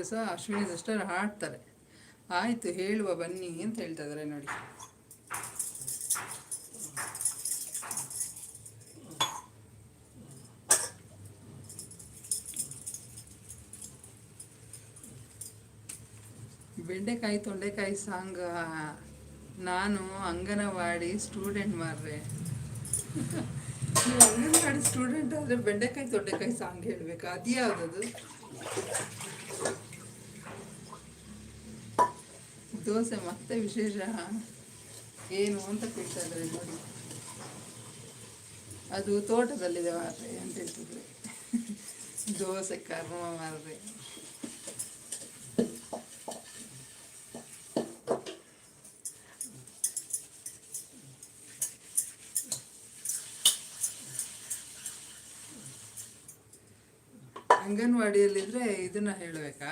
ಸಹ ಅಶ್ವಿನಿ ಸಿಸ್ಟರ್ ಹಾಡ್ತಾರೆ. ಆಯಿತು ಹೇಳುವ ಬನ್ನಿ ಅಂತ ಹೇಳ್ತಾ ಇದ್ದಾರೆ ನೋಡಿ. ಬೆಂಡೆಕಾಯಿ ತೊಂಡೆಕಾಯಿ ಸಾಂಗ್. ನಾನು ಅಂಗನವಾಡಿ ಸ್ಟೂಡೆಂಟ್ ಮಾರ್ರೆ. ನೀವು ಅಂಗನವಾಡಿ ಸ್ಟೂಡೆಂಟ್ ಆದರೆ ಬೆಂಡೆಕಾಯಿ ತೊಂಡೆಕಾಯಿ ಸಾಂಗ್ ಹೇಳಬೇಕಾ? ಅದು ಯಾವುದದು? ದೋಸೆ ಮತ್ತೆ ವಿಶೇಷ ಏನು ಅಂತ ಕೇಳ್ತಾ ಇದ್ದಾರೆ ನೋಡಿ. ಅದು ತೋಟದಲ್ಲಿದೆ ಮಾರ್ರೆ ಅಂತ ಹೇಳ್ತಿದ್ರೆ. ದೋಸೆ ಕರ್ಮ ಮಾರ್ರೆ. ಅಂಗನವಾಡಿಯಲ್ಲಿದ್ದರೆ ಇದನ್ನು ಹೇಳಬೇಕಾ?